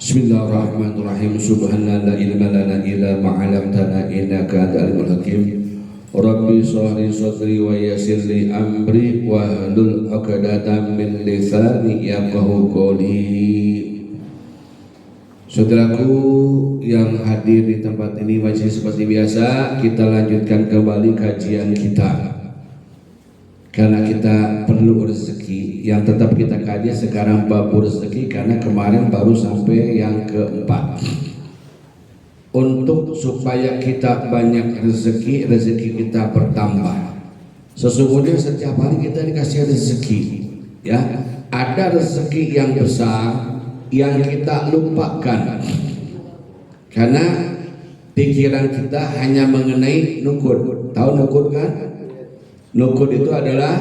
Bismillahirrahmanirrahim. Subhanallah la ilma lana illa ma 'allamtana innaka antal alimul hakim. Rabbi shrah li sadri wa yassir li amri wahlul 'uqdatam min lisani yafqahu qawli. Saudaraku yang hadir di tempat ini, masih seperti biasa kita lanjutkan kembali kajian kita. Karena kita perlu rezeki, yang tetap kita kaji sekarang bab rezeki, karena kemarin baru sampai yang keempat. Untuk supaya kita banyak rezeki, rezeki kita bertambah. Sesungguhnya setiap hari kita dikasih rezeki, ya. Ada rezeki yang besar yang kita lupakan, karena pikiran kita hanya mengenai nukud. Tahu nukud kan? Nukud itu adalah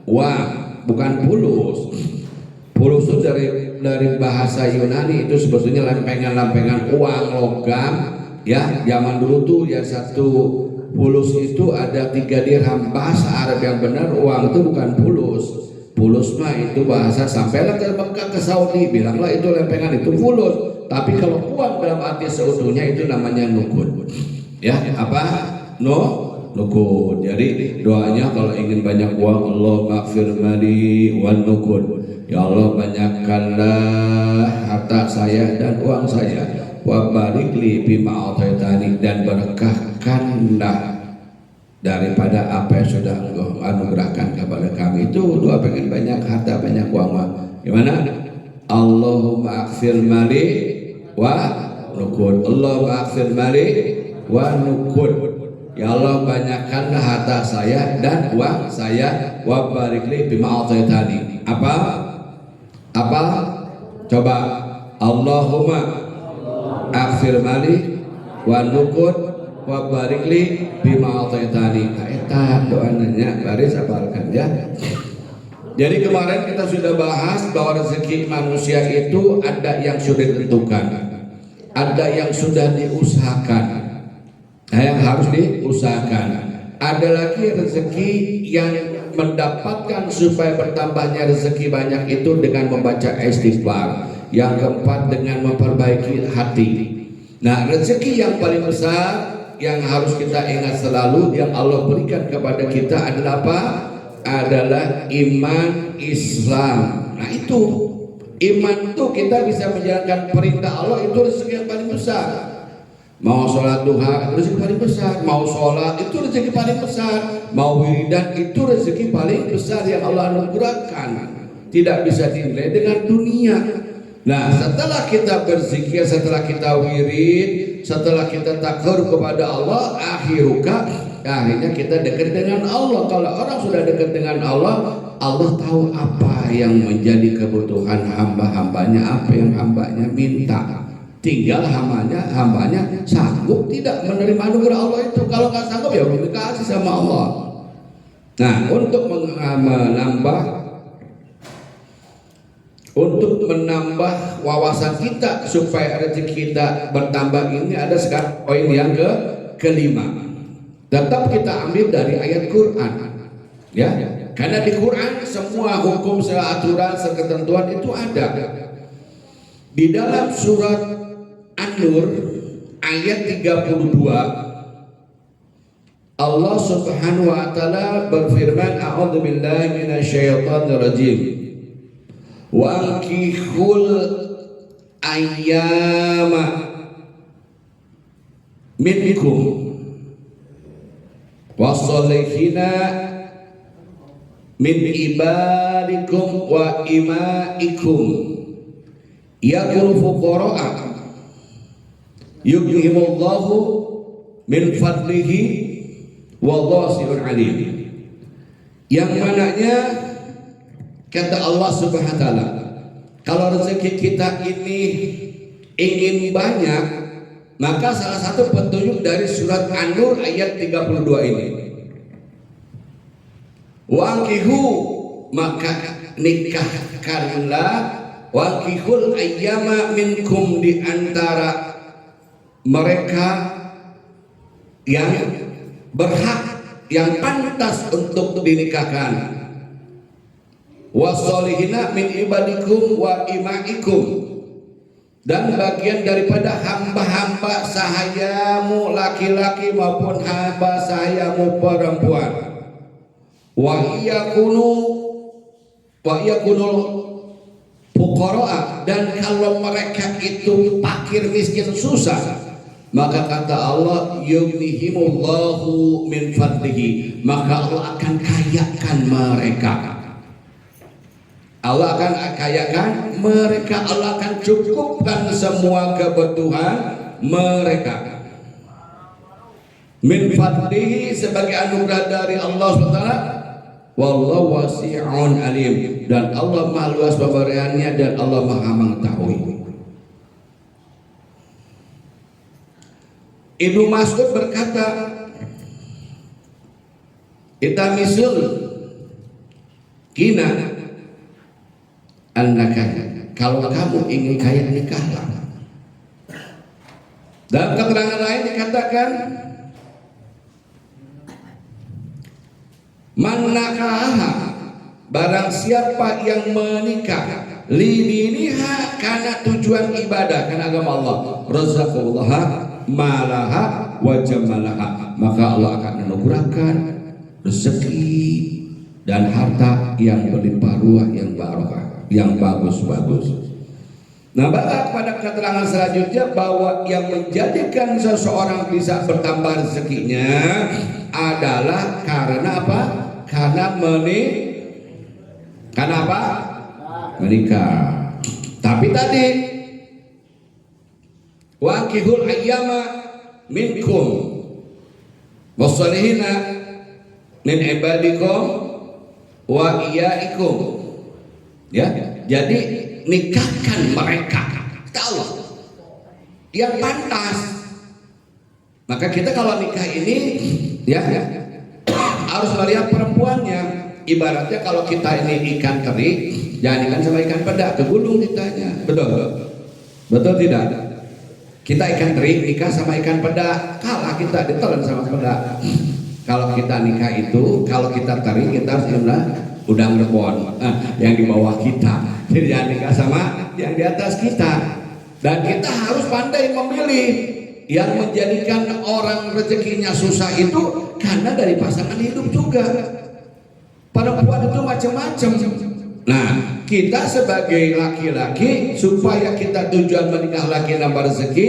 uang, bukan fulus. Fulus itu dari bahasa Yunani, itu sebetulnya lempengan-lempengan uang logam, ya. Zaman dulu tuh ya, satu fulus itu ada 3 dirham. Bahasa Arab yang benar uang itu bukan fulus. Fulus mah itu bahasa, sampailah ke Mekah, ke Saudi, bilanglah itu lempengan, itu fulus. Tapi kalau uang dalam arti seutuhnya itu namanya nukud. Ya, apa? Nukud. Jadi doanya kalau ingin banyak uang, Allah maghfir mali wan nukud. Ya Allah, banyakkanlah harta saya dan uang saya. Wa barik li bima ataitani, dan berkahkanlah daripada apa yang sudah Engkau anugerahkan kepada kami. Itu doa pengen banyak harta, banyak uang mah. Gimana? Allahumma aghfir mali wa nukud. Allahumma aghfir mali wa nukud. Ya Allah, banyakkanlah harta saya dan uang saya. Wa barikli bima ataitani. Apa? Coba. Allahumma aghfir mali wa nukud wa barikli bima ataitani. Eta doanya baris apalkan ya. Jadi kemarin kita sudah bahas bahwa rezeki manusia itu ada yang sudah ditentukan, ada yang sudah diusahakan, yang harus diusahakan. Ada lagi rezeki yang mendapatkan supaya bertambahnya rezeki banyak itu dengan membaca istighfar. Yang keempat dengan memperbaiki hati. Nah, rezeki yang paling besar yang harus kita ingat selalu yang Allah berikan kepada kita adalah apa? Adalah iman Islam. Nah, itu iman itu kita bisa menjalankan perintah Allah, itu rezeki yang paling besar. Mau sholat duha itu rezeki paling besar, mau sholat itu rezeki paling besar, mau wiridan itu rezeki paling besar yang Allah anugerahkan, tidak bisa dinilai dengan dunia. Nah, setelah kita berzikir, setelah kita wirid, setelah kita takur kepada Allah, akhirnya kita dekat dengan Allah. Kalau orang sudah dekat dengan Allah, Allah tahu apa yang menjadi kebutuhan hamba-hambanya, apa yang hambanya minta. Tinggal hambanya sanggup tidak menerima anugerah Allah itu. Kalau nggak sanggup ya belum dikasih sama Allah. Nah, untuk menambah wawasan kita supaya rezeki kita bertambah, ini ada sekarang poin yang kelima. Tetap kita ambil dari ayat Quran, ya. Karena di Quran semua hukum, segala aturan, ketentuan itu ada. Di dalam surat An-Nur ayat 32, Allah Subhanahu wa taala berfirman, a'udzubillahi minasyaitonir rajim. Wa ankihul ayyama minkum wassalihina min ibadikum wa imaikum yakunu fuqara'a yughnihimullahu min fadlihi wallahu wasi'un alim. Yang mananya kata Allah Subhanahu wa taala, kalau rezeki kita ini ingin banyak, maka salah satu petunjuk dari surat An-Nur ayat 32 ini, wangkihu, maka nikahkanlah, wangkihul ayyama minkum, di antara mereka yang berhak, yang pantas untuk dinikahkan, wasolihina min ibadikum wa imaikum, dan bagian daripada hamba-hamba sahayamu laki-laki maupun hamba sahayamu perempuan. Wa iyakunul fuqara, dan kalau mereka itu fakir miskin susah, maka kata Allah yughnihimullahu min fadlihi, maka Allah akan kayakan mereka. Allah akan kayakan mereka, Allah akan cukupkan semua kebutuhan mereka. Min fadlihi, sebagai anugerah dari Allah SWT. Wallahu wasi'un alim, dan Allah maha luas pemberiannya dan Allah maha mengetahui. Ibnu Mas'ud berkata, kita misul kina annaka, kalau kamu ingin kaya nikahlah. Dalam keterangan lain dikatakan man nakaha, barang siapa yang menikah lidiniha, karena tujuan ibadah, karena agama Allah, razaqallaha malaha wa jamalaha, maka Allah akan menganugerahkan rezeki dan harta yang berlimpah ruah, yang barokah, yang bagus-bagus. Nah, bahkan pada keterangan selanjutnya bahwa yang menjadikan seseorang bisa bertambah rezekinya adalah karena apa? Karena apa? Menikah. Tapi tadi waqihul ayyama minkum wassalihina min ibadikum wa iyaikum, ya. Jadi nikahkan mereka, kata Allah, yang pantas. Maka kita kalau nikah ini ya harus melihat perempuannya. Ibaratnya kalau kita ini ikan teri, jangan ikan sama ikan peda, kegulung ditanya. Betul tidak? Kita ikan teri nikah sama ikan peda, kalah kita, ditelan sama peda. Kalau kita nikah itu, kalau kita teri, kita harus udang rebon, yang di bawah kita. Jadi jangan nikah sama yang di atas kita. Dan kita harus pandai memilih. Yang menjadikan orang rezekinya susah itu karena dari pasangan hidup juga. Perempuan itu macam-macam. Nah, kita sebagai laki-laki, supaya kita tujuan menikah laki nambah rezeki,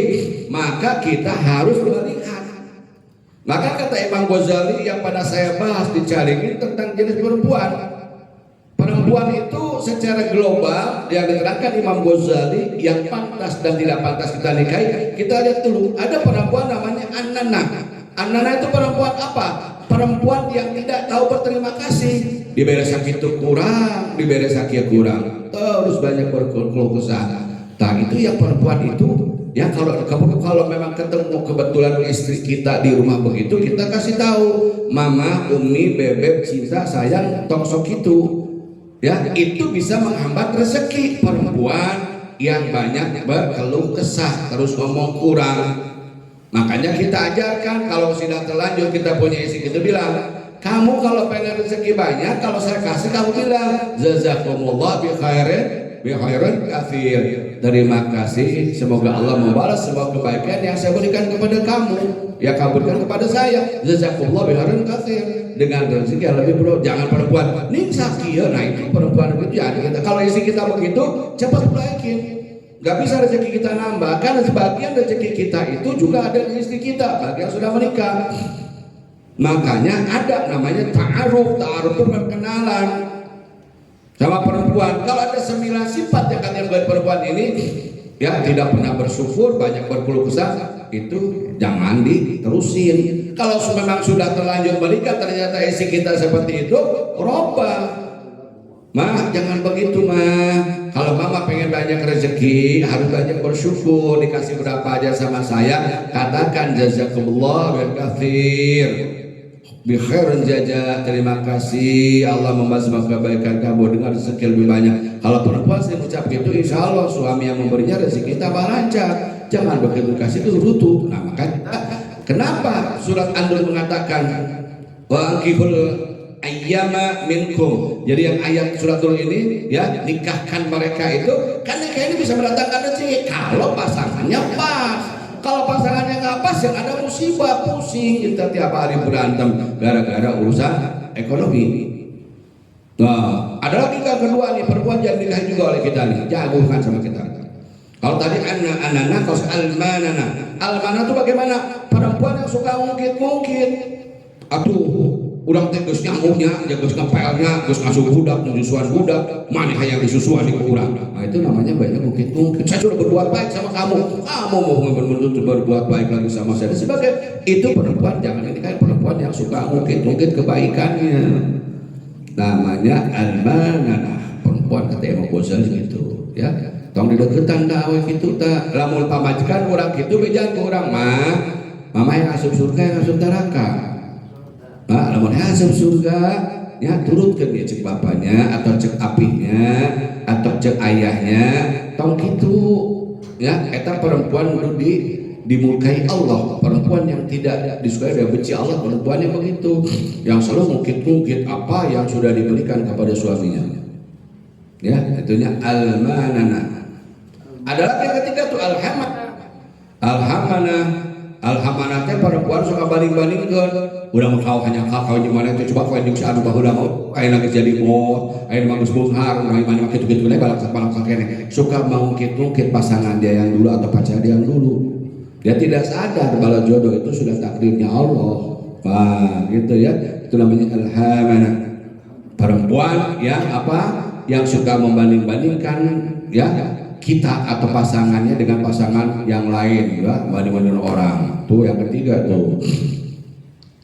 maka kita harus melihat. Maka kata Imam Ghazali yang pada saya bahas di Caringin tentang jenis perempuan. Perempuan itu secara global yang diterangkan Imam Ghazali yang pantas dan tidak pantas kita nikahi. Kita lihat dulu, ada perempuan namanya Annana. Annana itu perempuan apa? Perempuan yang tidak tahu berterima kasih. Diberi sakit itu kurang, diberi sakit kurang, terus banyak berkeluh kesah. Nah, itu yang perempuan itu. Ya, kalau memang ketemu kebetulan istri kita di rumah begitu, kita kasih tahu, mama, umi, bebek, cinta, sayang, toksok itu. Ya, itu bisa menghambat rezeki perempuan yang banyak berkeluh kesah, terus ngomong kurang. Makanya kita ajarkan, kalau sudah terlanjur kita punya istri, kita bilang, kamu kalau pengen rezeki banyak, kalau saya kasih kamu bilang, jazakumullah bi khairin katsir. Terima kasih, semoga Allah membalas semua kebaikan yang saya berikan kepada kamu, ya kabulkan kepada saya. Jazakumullah bi khairin katsir, dengan rezeki yang lebih bro. Jangan perempuan ning sakia. Nah, itu perempuan begitu ya. Kalau istri kita begitu, cepat baikin. Gak bisa rezeki kita nambah, karena sebagian rezeki kita itu juga ada di istri kita bagi yang sudah menikah. Makanya ada namanya ta'aruf. Ta'aruf itu perkenalan sama perempuan. Kalau ada 9 sifat yang kalian buat perempuan ini, ya tidak pernah bersyukur, banyak berkeluh kesah, itu jangan diterusin. Kalau memang sudah terlanjur menikah ternyata istri kita seperti itu, robah. Mah, jangan begitu mah. Kalau mama pengen banyak rezeki, harus banyak bersyukur. Dikasih berapa aja sama saya, katakan jazakumullah bil katsir, bi khairin jaza. Terima kasih, Allah membalas kebaikan kamu dengan rezeki lebih banyak. Kalau perempuan saya ucap gitu, insya Allah suami yang memberinya rezeki tambah lancar. Jangan begitu kasih itu rutuh. Nah, makanya kenapa surat An-Nur mengatakan wa ankihul ayyama minkum. Jadi yang ayat suratul ini ya, nikahkan mereka itu kan nikah ini bisa mendatangkan rezeki kalau pasangannya pas. Kalau pasangannya nggak pas, yang ada musibah, pusing kita tiap hari berantem gara-gara urusan ekonomi. Nah, ada lagi yang kedua nih, perempuan jangan nikahi juga oleh kita nih, jagokan sama kita. Kalau tadi anak-anak, kalau almanana, almanana itu bagaimana? Perempuan yang suka ngungkit-ngungkit. Aduh, urang teh geus nyamuknya, geus ngepelnya, geus ngasuh budak, nyusuan budak, mana yang disusuan di urang. Nah, itu namanya banyak ngungkit-ngungkit. Saya sudah berbuat baik sama kamu, kamu mau menuntut berbuat baik lagi sama saya. Sebagai itu perempuan jangan nikahi perempuan yang suka ngungkit-ngungkit kebaikannya. Namanya almanana, perempuan kata Imam Ghazali gitu, ya. Tong dideketan dah we kitu tah. Lamun pamajikan urang kitu bejaan ku urang mah, mama yang asup surga yang asup neraka. Nah, lamun asup surga ya turutkeun dia cek bapaknya atau cek apinya atau cek ayahnya, tong kitu. Ya, eta perempuan kudu dimurkai Allah. Perempuan yang tidak disukai dan benci Allah, perempuan yang begitu, yang selalu mungkit-mungkit apa yang sudah diberikan kepada suaminya. Ya, itunya almanana. Ada lagi yang ketiga tuh alhamanah. Alhamanah teh perempuan suka banding-bandingkeun. Udah mau hanya kau di mana itu coba kau yang bisa adu bahulah mau ayeuna geus jadi mod, ayeuna geus beunghar, mana kitu-kitu we balak kene. Suka mengungkit-ungkit pasangan dia yang dulu atau pacar dia yang dulu. Dia tidak sadar kalau jodoh itu sudah takdirnya Allah. Nah, gitu ya. Itu namanya alhamanah. Perempuan yang apa? Yang suka membanding-bandingkan ya kita atau pasangannya dengan pasangan yang lain, ya, banding-bandingin orang. Tuh yang ketiga tuh.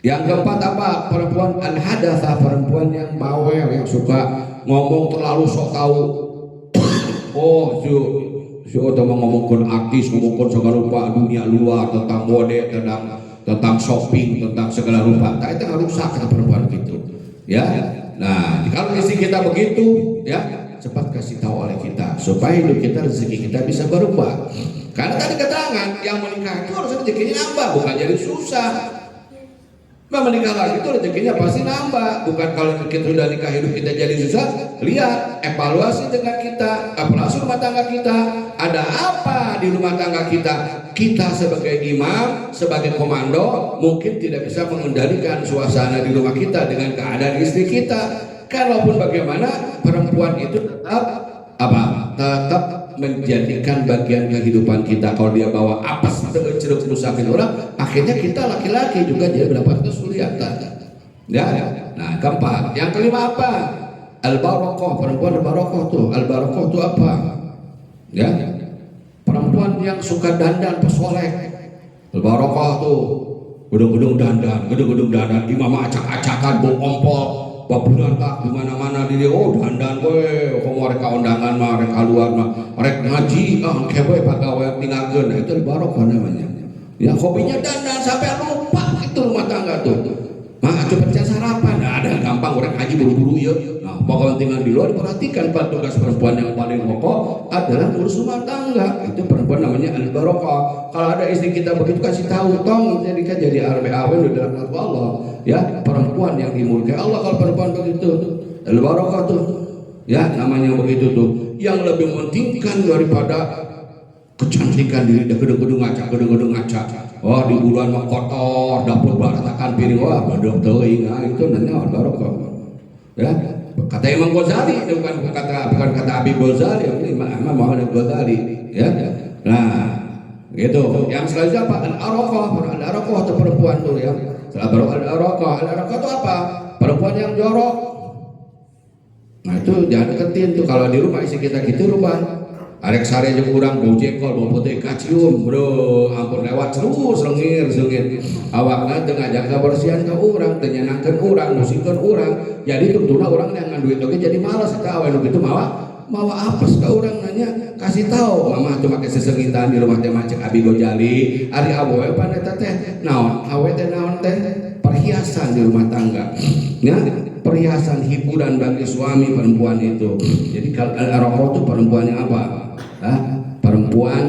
Yang keempat apa? Perempuan al-hadatsah, perempuan yang bawel, yang suka ngomong terlalu sok tahu. Oh, si utama ngomongkan artis, ngomongkan segala rupa dunia luar, tentang mode, tentang shopping, tentang segala rupa. Nah, itu nggak rusak kata perempuan gitu. Ya. Nah, kalau istri kita begitu, ya cepat kasih tahu oleh kita supaya hidup kita, rezeki kita bisa berubah. Karena tadi keterangan yang menikah itu harus rezekinya nambah, bukan jadi susah. Nah, menikah lagi itu rezekinya pasti nambah, bukan kalau kita sudah nikah hidup kita jadi susah. Lihat evaluasi dengan kita, evaluasi rumah tangga kita, ada apa di rumah tangga kita. Kita sebagai imam, sebagai komando mungkin tidak bisa mengendalikan suasana di rumah kita dengan keadaan istri kita. Kalaupun bagaimana, perempuan itu tetap apa? Tetap menjadikan bagian kehidupan kita. Kalau dia bawa apes ceruk rusakin orang, akhirnya kita laki-laki juga jadi mendapat kesulitan. Ya. Nah, keempat, yang kelima apa? Al-barokoh, perempuan al-barokoh tuh. Al-barokoh tuh apa? Ya, perempuan yang suka dandan pesolek. Al-barokoh tuh gedung-gedung dandan, imam acak-acakan, bau ompol, babulan tak di mana-mana di dia. Oh dandan we, kok mereka undangan mah, mereka luar mah, mereka ngaji, kewe pagawe tinggalkeun. Nah, itu al-barokoh namanya. Ya, hobinya dandan sampai lupa itu rumah tangga tuh. Nah, coba sarapan, nah, ada gampang orang haji buru-buru ya. Nah, pokoknya tinggal di luar diperhatikan. Tugas perempuan yang paling pokok adalah ngurus rumah tangga. Itu perempuan namanya al-barokoh. Kalau ada istri kita begitu kasih tahu, tong jadikan jadi RBAW dalam hati Allah. Ya, perempuan yang dimurkai Allah kalau perempuan begitu. Al-barokoh tuh, ya namanya begitu tuh. Yang lebih mementingkan daripada kecantikan diri, gedung-gedung ngaca. Wah, di bulan mah kotor, dapur baratakan piring, wah badok teuing. Nah, itu namanya al-barokoh. Ya, kata Imam Ghazali, bukan kata Abi Ghazali, ini Imam Muhammad Ghazali, ya. Nah, gitu. Yang selanjutnya apa? Al-arokoh itu perempuan tuh ya. Setelah baru al-arokoh itu apa? Perempuan yang jorok. Nah, itu jangan deketin tuh. Kalau di rumah isi kita gitu rumah. Arek sare jeung urang bau jengkol, bau putih kacium, bro, ampun lewat terus lengir. Awakna teu ngajak kebersihan ka urang, teu nyenangkeun urang, musikeun urang. Jadi tuntuna urang yang duit oge jadi malas eta awe nu kitu mawa apes ka urang nanya, kasih tahu mama cuma ke sesengitan di rumah teh macek Abi Ghazali, ari awewe pan eta teh. Naon? Awe teh naon teh? Perhiasan di rumah tangga. Ya, perhiasan hiburan bagi suami perempuan itu. Jadi kalau al-arokoh itu perempuannya apa? Perempuan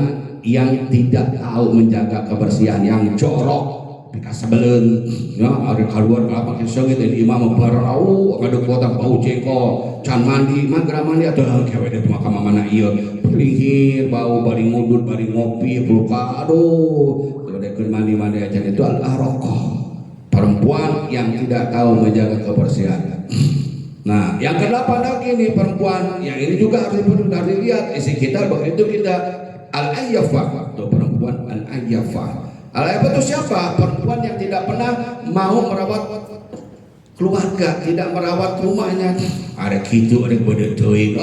yang tidak tahu menjaga kebersihan, yang jorok, pika sebelen ya ada keluar kelapa kisengit dari imam barau ngaduk potang bau jengkol can mandi magra mandi atau kewe itu maka mana iya pelihir bau bari ngudut bari ngopi puluka aduh dekeun mandi aja itu al-araqah perempuan yang tidak tahu menjaga kebersihan. Nah, yang kedelapan lagi nih perempuan, yang ini juga harus dilihat isi kita begitu kita al-ayyafah, tuh perempuan al-ayyafah. Al-ayyafah itu siapa? Perempuan yang tidak pernah mau merawat keluarga, tidak merawat rumahnya. Ada gitu, ada bodoh teuing.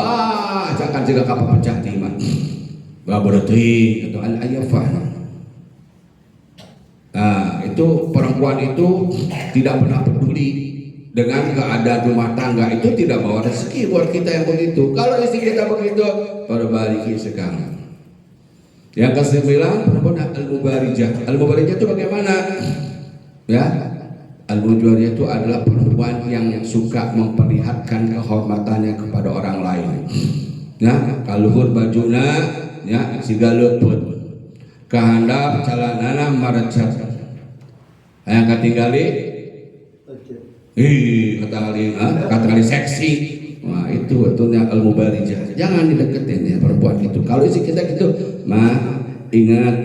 Jangan juga kapal pecah di mah. Bodoh teuing itu al-ayyafah. Nah, itu perempuan itu tidak pernah peduli dengan keadaan rumah tangga, itu tidak bawa rezeki buat kita yang begitu. Kalau istri kita begitu, perbaiki sekarang. Yang ke-9 perempuan al-mubarijah. Al-mubarijah itu bagaimana? Ya, al-mubarijah itu adalah perempuan yang suka memperlihatkan kehormatannya kepada orang lain. Ya, kaluhur bajuna, ya, siga leuput. Kehandap calanana marecat. Yang ketinggali kata-kali seksi. Wah, itu betulnya al-mubarijah. Jangan dideketin ya perempuan gitu. Kalau isi kita gitu, mah ingat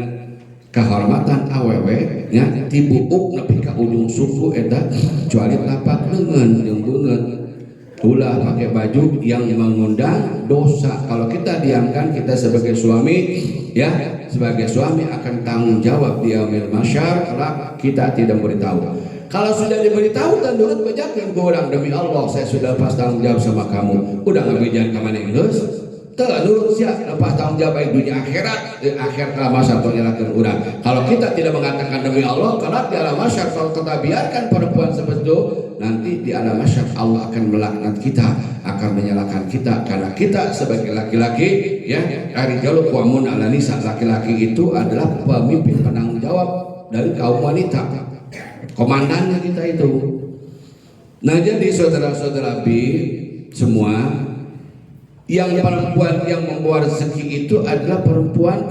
kehormatan awewe nya tibuuk nepi ka ujung suku eta kecuali tapak leungeun jeung beungeut. Ulah pakai baju yang mengundang dosa. Kalau kita diamkan, kita sebagai suami ya, sebagai suami akan tanggung jawab di yaumil mahsyar kalau kita tidak beritahu. Kalau sudah diberitahu dan nurut bejakeun ke orang, demi Allah saya sudah lepas tanggung jawab sama kamu. Udah ngabejan ka maneh geus? Teu nurut sia lepas tanggung jawab baik dunia akhirat. Di akhir ka masa tong nyalakeun urang. Kalau kita tidak mengatakan demi Allah, kelak di alam mahsyar kalau kita biarkan perempuan seperti itu, nanti di alam mahsyar Allah akan melaknat kita, akan menyalahkan kita karena kita sebagai laki-laki ya, ar-rijalu qawwamun 'ala nisa, laki-laki itu adalah pemimpin penanggung jawab dari kaum wanita. Komandannya kita itu. Nah, jadi saudara-saudara bi semua, yang perempuan yang membawa rezeki itu adalah perempuan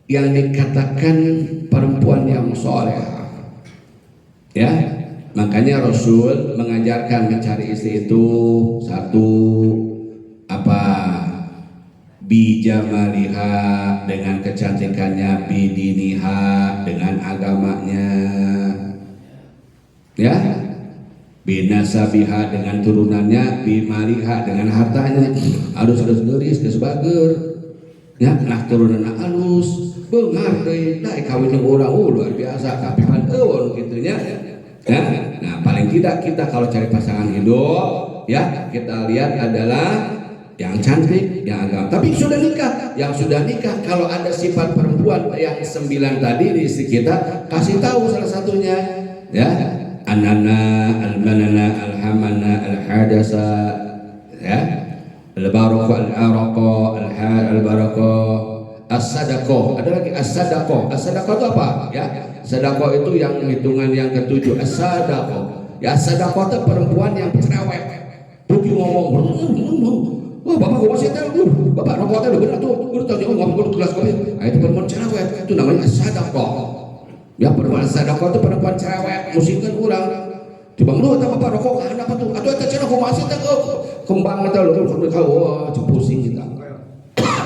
yang dikatakan perempuan yang soleh. Ya, makanya Rasul mengajarkan mencari istri itu satu apa? Bijamaliha, dengan kecantikannya, bidiniha, dengan agamanya, ya, binasabiha, dengan turunannya, bimaliha, dengan hartanya, harus geris, geus bager, ya, nah turunanna alus, beungar deui, da kawin jeung urang luar biasa, tapi kan eueuh gitunya, ya. Nah, paling tidak kita kalau cari pasangan hidup, ya, kita lihat adalah yang cantik, yang agama. Tapi sudah nikah, yang sudah nikah kalau ada sifat perempuan yang 9 tadi di istri kita, kasih tahu salah satunya, ya, anana, almanana, alhamana, alhadasa, ya, albaroko, alaroko, albaroko, as-sadaqoh. Ada lagi as-sadaqoh. As-sadaqoh itu apa? Ya, sadaqoh itu yang hitungan yang ke-7. As-sadaqoh. Ya, as-sadaqoh itu perempuan yang cerewet. Pergi ngomong. Oh, bapak gue masih tahu, bapak rokoknya udah benar tuh, gue tahu dia ngomong gelas kopi. Nah, itu perempuan cerewet, itu namanya sadaqah. Ya, perempuan sadaqah itu perempuan cerewet, musikkan orang. Coba lu atau bapak rokok kan apa tuh? Atau cerewet aku masih tahu, kembang itu lu kau pusing kita.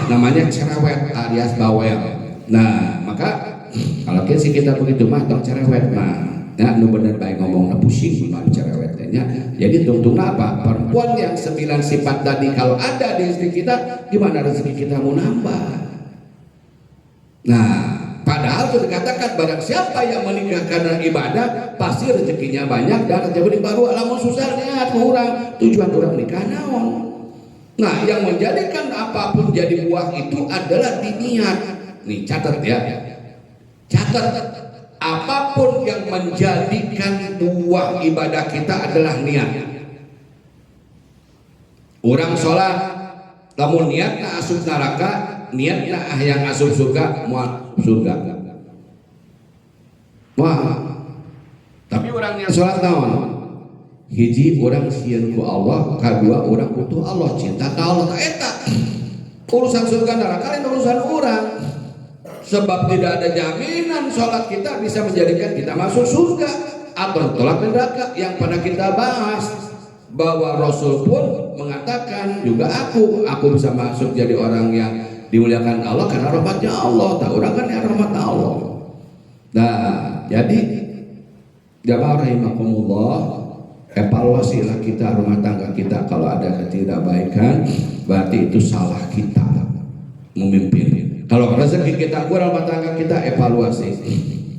Namanya cerewet alias bawel. Nah, maka kalau kita begitu mah tong cerewet mah. Ya, nu bener baik ngomongna pusing mah cerewetnya. Jadi tungtungna apa? Perempuan yang 9 sifat tadi kalau ada di istri kita, gimana rezeki kita mau nambah? Nah, padahal sudah dikatakan barang siapa yang menikah karena ibadah, pasti rezekinya banyak dan rezeki baru alamun susah lihat kurang. Tujuan orang nikah naon? Nah, yang menjadikan apapun jadi buah itu adalah diniat. Nih catat ya. Catat. Apapun yang menjadikan buah ibadah kita adalah niat. Orang sholat, lamun niat na asup neraka, niat na yang asup surga, mual surga. Wah, tapi orang yang sholat naon? Hiji orang sieun ku Allah, kedua orang butuh Allah, cinta ka Allah, eta urusan surga neraka lain urusan orang. Sebab tidak ada jaminan sholat kita bisa menjadikan kita masuk surga atau tolak neraka. Yang pada kita bahas bahwa Rasul pun mengatakan juga aku bisa masuk jadi orang yang dimuliakan Allah karena rahmatnya Allah. Tak orang kan ya rahmat Allah. Nah, jadi jamaah rahimakumullah, evaluasilah kita rumah tangga kita. Kalau ada ketidakbaikan, berarti itu salah kita memimpin. Kalau rezeki kita kurang rumah tangga kita, evaluasi.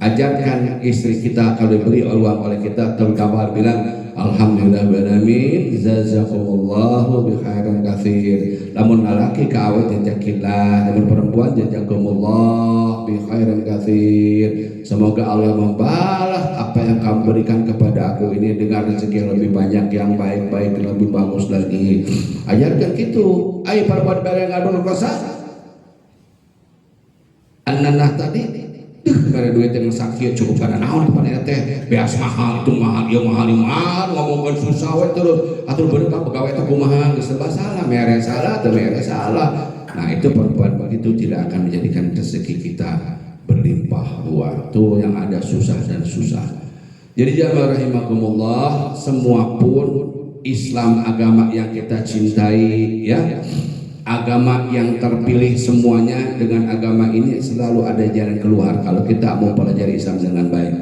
Ajarkan istri kita kalau diberi uang oleh kita, terutama bilang alhamdulillahirrahmanirrahim, jazakumullahu bi khairan katsir. Lamun laki ka awet jazakallah, lamun perempuan jazakumullah bi khairan katsir. Semoga Allah membalas apa yang kamu berikan kepada aku ini dengan rezeki yang lebih banyak, yang baik-baik, lebih bagus lagi. Ajarkan gitu. Ayo perempuan bareng ngadul kosa. Annanah tadi karena duit yang sakit cukup karena naon depan teh beas mahal itu mahal ieu mahal ngomongkan susah we terus atur bener ka pegawai teh kumaha geus serba salah mere salah teu mere salah. Nah itu perempuan begitu tidak akan menjadikan rezeki kita berlimpah ruah. Tuh yang ada susah dan susah. Jadi jamaah rahimakumullah, semua pun Islam agama yang kita cintai ya, agama yang terpilih semuanya, dengan agama ini selalu ada jalan keluar kalau kita mau pelajari Islam dengan baik.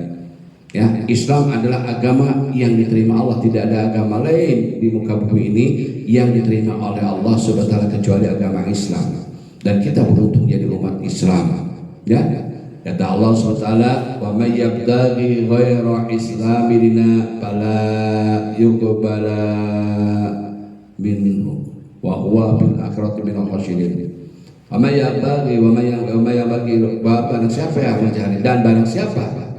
Ya, Islam adalah agama yang diterima Allah, tidak ada agama lain di muka bumi ini yang diterima oleh Allah Subhanahu wa taala kecuali agama Islam. Dan kita beruntung jadi umat Islam. Ya, kata Allah Subhanahu wa taala, "Wa may yabtaghi ghaira islami dina fala yuqbala minhu wa huwa bil akhirati minal khasirin." Barang siapa yang mencari dan barang siapa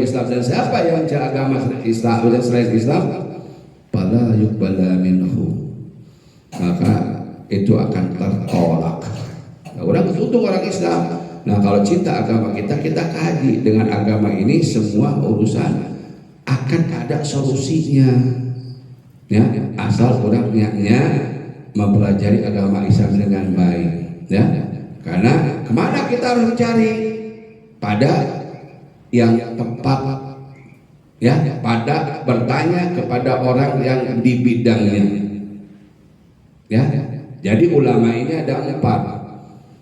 Islam dan siapa yang mencari agama Islam dan selain Islam, fala yuqbala minhu, maka itu akan tertolak. Nah, orang untung orang Islam. Nah kalau cinta agama kita kaji dengan agama ini, semua urusan akan ada solusinya. Ya, asal orangnya mempelajari agama Islam dengan baik, ya. Karena kemana kita harus mencari? Pada yang tepat, ya. Pada bertanya kepada orang yang di bidangnya, ya. Jadi ulama ini ada 4.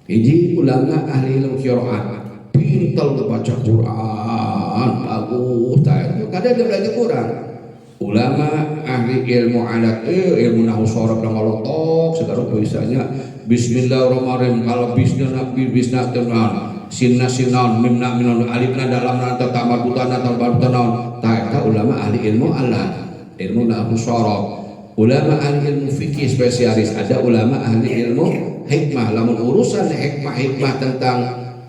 Hiji ulama ahli ilmu qiraat, pintar baca Quran, bagus. Kadang dia belajar Quran. Ulama ahli ilmu adat, ilmu nahwu sorof dan ngolotok segala biasanya bismillahirrahmanirrahim. Kalau bisna tenan sinna sinan mimna minan alifna dalam ranta tamarbutan atau barbutan ta ulama ahli ilmu alat, ilmu nahwu sorof. Ulama ahli ilmu fikih spesialis, ada ulama ahli ilmu hikmah. Lamun urusan hikmah tentang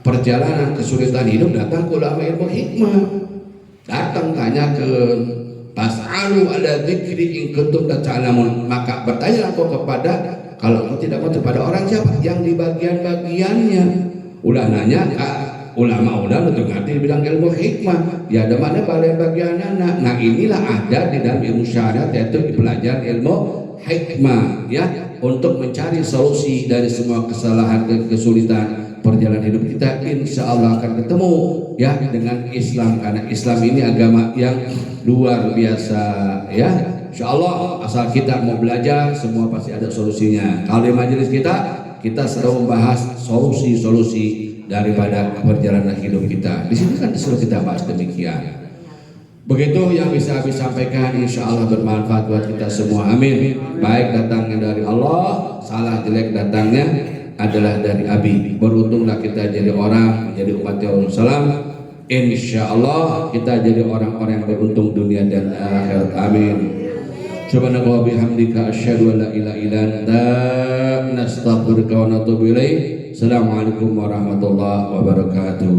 perjalanan kesulitan hidup, datang ke ulama ilmu hikmah, datang tanya ke Tas'alu ala dzikri in kuntum ta'lamun, maka bertanya engkau kepada, kalau engkau tidak mau kepada orang siapa yang di bagian-bagiannya. Ulah nanya ulama itu ngerti bilang ilmu hikmah, ya ada mana bagian-bagiannya. Nah inilah ada di dalam ilmu syariat, yaitu belajar ilmu hikmah, ya, untuk mencari solusi dari semua kesalahan dan kesulitan perjalanan hidup kita. Insya Allah akan ketemu ya dengan Islam, karena Islam ini agama yang luar biasa, ya. Insya Allah asal kita mau belajar, semua pasti ada solusinya. Kalau di majelis kita selalu membahas solusi-solusi daripada perjalanan hidup kita. Di sini kan disuruh kita bahas demikian. Begitu yang bisa kami sampaikan, insya Allah bermanfaat buat kita semua. Amin. Baik datangnya dari Allah, salah jelek datangnya adalah dari Abi. Beruntunglah kita jadi orang, menjadi umat Rasulullah. Insya Allah kita jadi orang-orang yang beruntung dunia dan akhirat. Amin. Subhanallah bihamdika asyhadu an la ilaha illa anta nastaghfiruka wa natubu ilaik. Assalamualaikum warahmatullahi wabarakatuh.